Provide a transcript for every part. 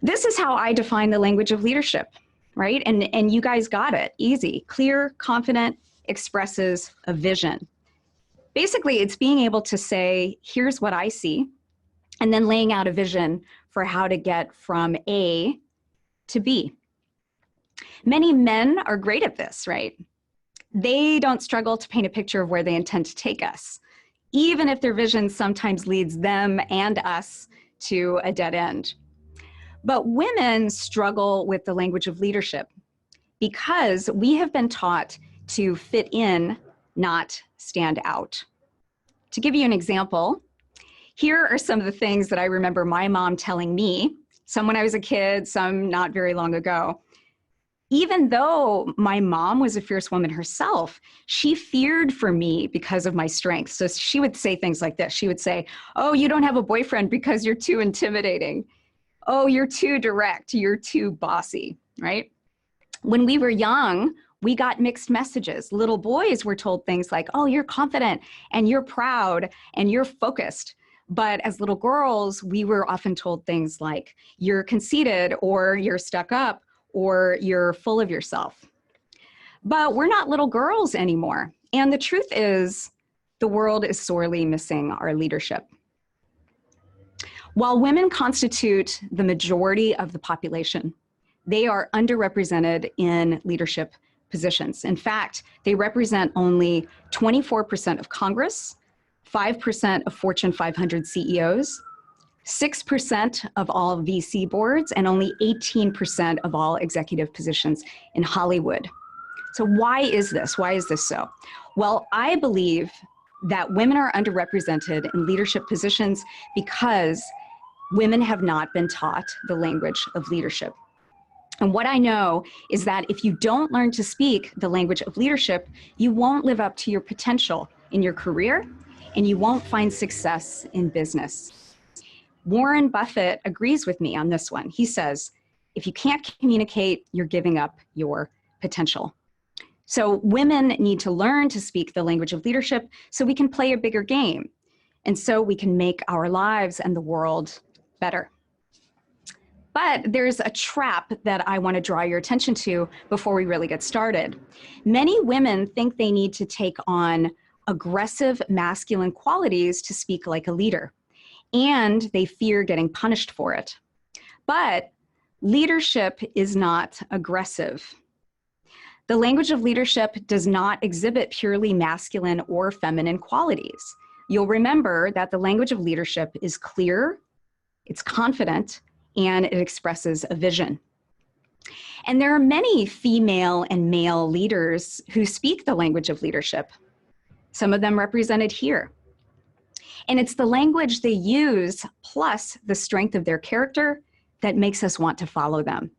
This is how I define the language of leadership, right? And you guys got it, easy. Clear, confident, expresses a vision. Basically, it's being able to say, here's what I see, and then laying out a vision for how to get from A to B. Many men are great at this, right? They don't struggle to paint a picture of where they intend to take us, even if their vision sometimes leads them and us to a dead end. But women struggle with the language of leadership because we have been taught to fit in, not stand out. To give you an example, here are some of the things that I remember my mom telling me, some when I was a kid, some not very long ago. Even though my mom was a fierce woman herself, she feared for me because of my strength. So she would say things like this. She would say, oh, you don't have a boyfriend because you're too intimidating. Oh, you're too direct. You're too bossy, right? When we were young, we got mixed messages. Little boys were told things like, oh, you're confident and you're proud and you're focused. But as little girls, we were often told things like, you're conceited or you're stuck up or you're full of yourself. But we're not little girls anymore. And the truth is, the world is sorely missing our leadership. While women constitute the majority of the population, they are underrepresented in leadership positions. In fact, they represent only 24% of Congress, 5% of Fortune 500 CEOs, 6% of all VC boards, and only 18% of all executive positions in Hollywood. So why is this? Why is this so? Well, I believe that women are underrepresented in leadership positions because women have not been taught the language of leadership. And what I know is that if you don't learn to speak the language of leadership, you won't live up to your potential in your career, and you won't find success in business. Warren Buffett agrees with me on this one. He says, if you can't communicate, you're giving up your potential. So women need to learn to speak the language of leadership so we can play a bigger game, and so we can make our lives and the world better. But there's a trap that I want to draw your attention to before we really get started. Many women think they need to take on aggressive masculine qualities to speak like a leader, and they fear getting punished for it. But leadership is not aggressive. The language of leadership does not exhibit purely masculine or feminine qualities. You'll remember that the language of leadership is clear, it's confident, and it expresses a vision. And there are many female and male leaders who speak the language of leadership, some of them represented here. And it's the language they use plus the strength of their character that makes us want to follow them.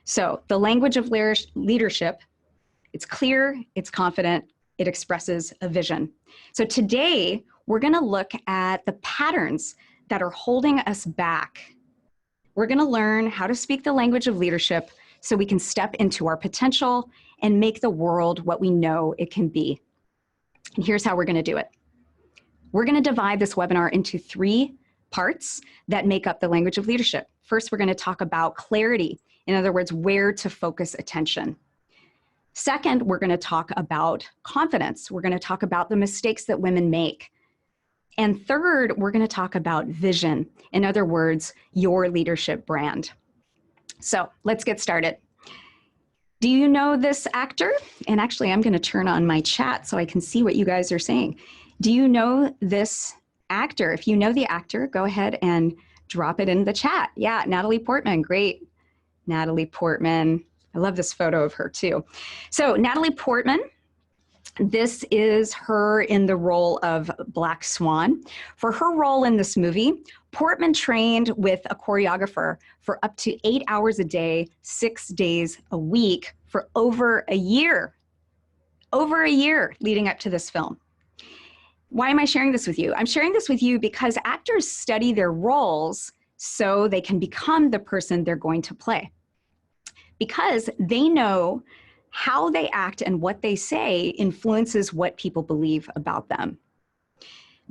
So the language of leadership, it's clear, it's confident, it expresses a vision. So today, we're going to look at the patterns that are holding us back. We're going to learn how to speak the language of leadership so we can step into our potential and make the world what we know it can be. And here's how we're going to do it. We're going to divide this webinar into 3 parts that make up the language of leadership. First, we're going to talk about clarity. In other words, where to focus attention. Second, we're going to talk about confidence. We're going to talk about the mistakes that women make. And third, we're going to talk about vision. In other words, your leadership brand. So let's get started. Do you know this actor? And actually, I'm going to turn on my chat so I can see what you guys are saying. Do you know this actor? If you know the actor, go ahead and drop it in the chat. Yeah, Natalie Portman, great. Natalie Portman, I love this photo of her too. So Natalie Portman, this is her in the role of Black Swan. For her role in this movie, Portman trained with a choreographer for up to 8 hours a day, 6 days a week for over a year. Over a year leading up to this film. Why am I sharing this with you? I'm sharing this with you because actors study their roles so they can become the person they're going to play. Because they know how they act and what they say influences what people believe about them.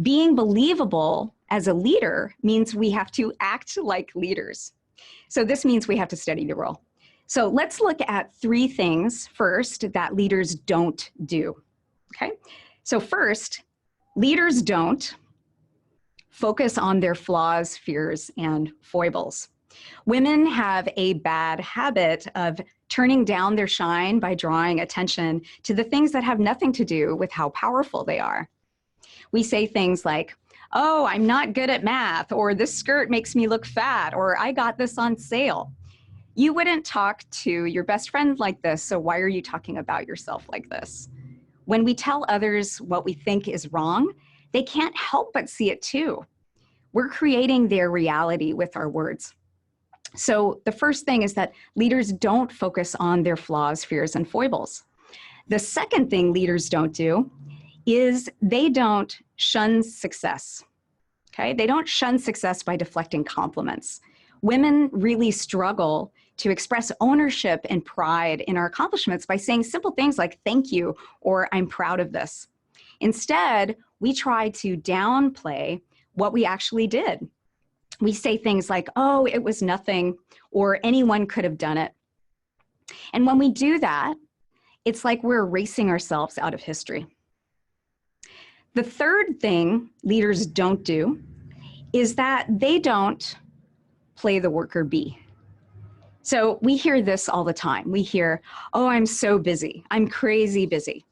Being believable as a leader means we have to act like leaders. So this means we have to study the role. So let's look at 3 things first that leaders don't do, okay? So first, leaders don't focus on their flaws, fears, and foibles. Women have a bad habit of turning down their shine by drawing attention to the things that have nothing to do with how powerful they are. We say things like, oh, I'm not good at math, or this skirt makes me look fat, or I got this on sale. You wouldn't talk to your best friend like this, so why are you talking about yourself like this? When we tell others what we think is wrong, they can't help but see it too. We're creating their reality with our words. So the first thing is that leaders don't focus on their flaws, fears, and foibles. The second thing leaders don't do is they don't shun success, okay? They don't shun success by deflecting compliments. Women really struggle to express ownership and pride in our accomplishments by saying simple things like thank you or I'm proud of this. Instead, we try to downplay what we actually did. We say things like, oh, it was nothing, or anyone could have done it. And when we do that, it's like we're erasing ourselves out of history. The third thing leaders don't do is that they don't play the worker bee. So we hear this all the time. We hear, oh, I'm so busy. I'm crazy busy.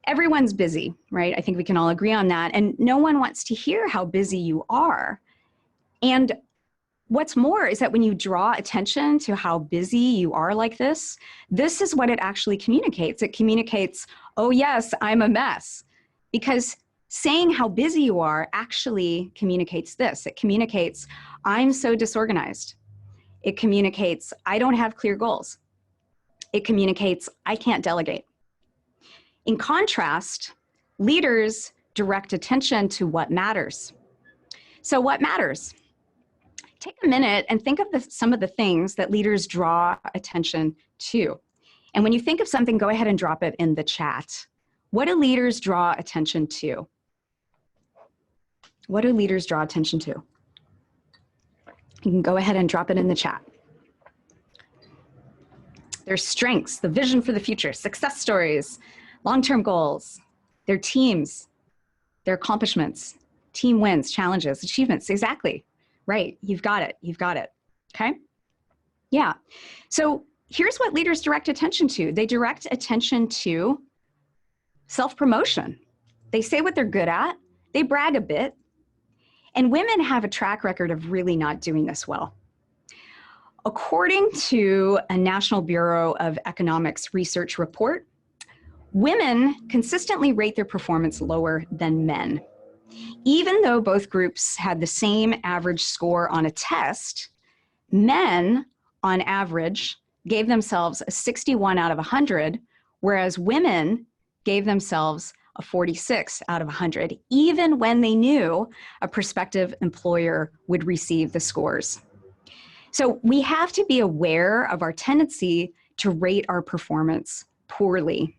Everyone's busy, right? I think we can all agree on that. And no one wants to hear how busy you are. And what's more is that when you draw attention to how busy you are like this is what it actually communicates. It communicates, oh yes, I'm a mess. Because saying how busy you are actually communicates this. It communicates, I'm so disorganized. It communicates, I don't have clear goals. It communicates, I can't delegate. In contrast, leaders direct attention to what matters. So what matters? Take a minute and think of some of the things that leaders draw attention to. And when you think of something, go ahead and drop it in the chat. What do leaders draw attention to? What do leaders draw attention to? You can go ahead and drop it in the chat. Their strengths, the vision for the future, success stories, long-term goals, their teams, their accomplishments, team wins, challenges, achievements. Exactly. Right. You've got it. You've got it. Okay. Yeah. So here's what leaders direct attention to. They direct attention to self-promotion. They say what they're good at. They brag a bit. And women have a track record of really not doing this well. According to a National Bureau of Economics research report, women consistently rate their performance lower than men. Even though both groups had the same average score on a test, men, on average, gave themselves a 61 out of 100, whereas women gave themselves a 46 out of 100, even when they knew a prospective employer would receive the scores. So we have to be aware of our tendency to rate our performance poorly,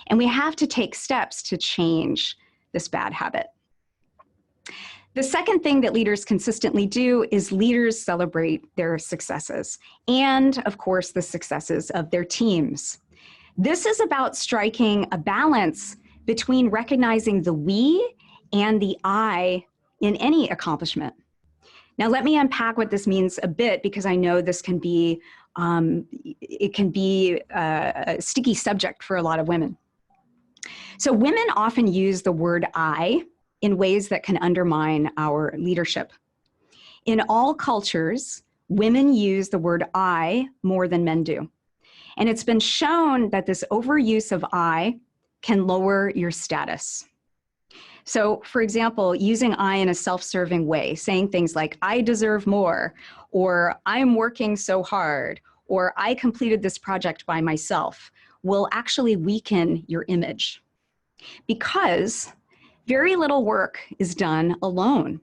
and we have to take steps to change this bad habit. The second thing that leaders consistently do is leaders celebrate their successes and, of course, the successes of their teams. This is about striking a balance between recognizing the we and the I in any accomplishment. Now, let me unpack what this means a bit, because I know this can be, it can be a sticky subject for a lot of women. So women often use the word I in ways that can undermine our leadership. In all cultures, women use the word I more than men do. And it's been shown that this overuse of I can lower your status. So, for example, using I in a self-serving way, saying things like, I deserve more, or I'm working so hard, or I completed this project by myself, will actually weaken your image. Because very little work is done alone.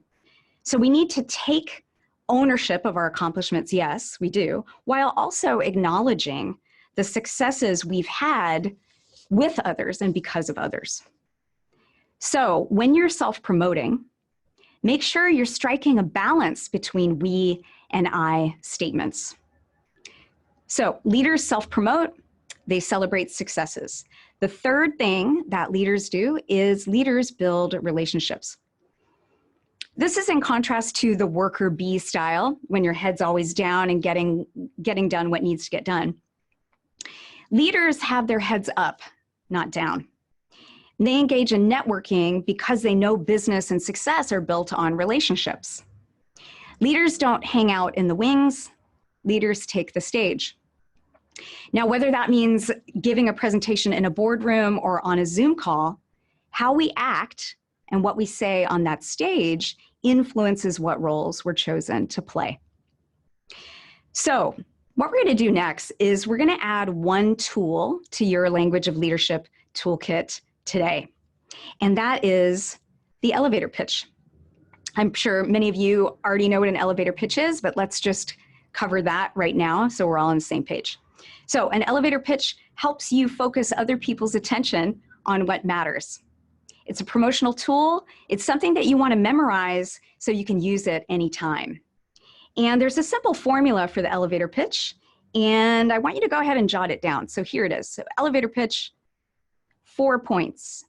So we need to take ownership of our accomplishments, yes, we do, while also acknowledging the successes we've had with others and because of others. So when you're self-promoting, make sure you're striking a balance between we and I statements. So leaders self-promote, they celebrate successes. The third thing that leaders do is leaders build relationships. This is in contrast to the worker bee style, when your head's always down and getting done what needs to get done. Leaders have their heads up, not down. They engage in networking because they know business and success are built on relationships. Leaders don't hang out in the wings, leaders take the stage. Now, whether that means giving a presentation in a boardroom or on a Zoom call, how we act and what we say on that stage influences what roles we're chosen to play. So what we're going to do next is we're going to add one tool to your language of leadership toolkit today, and that is the elevator pitch. I'm sure many of you already know what an elevator pitch is, but let's just cover that right now so we're all on the same page. So an elevator pitch helps you focus other people's attention on what matters. It's a promotional tool. It's something that you want to memorize so you can use it anytime. And there's a simple formula for the elevator pitch, and I want you to go ahead and jot it down. So here it is. So elevator pitch, 4 points.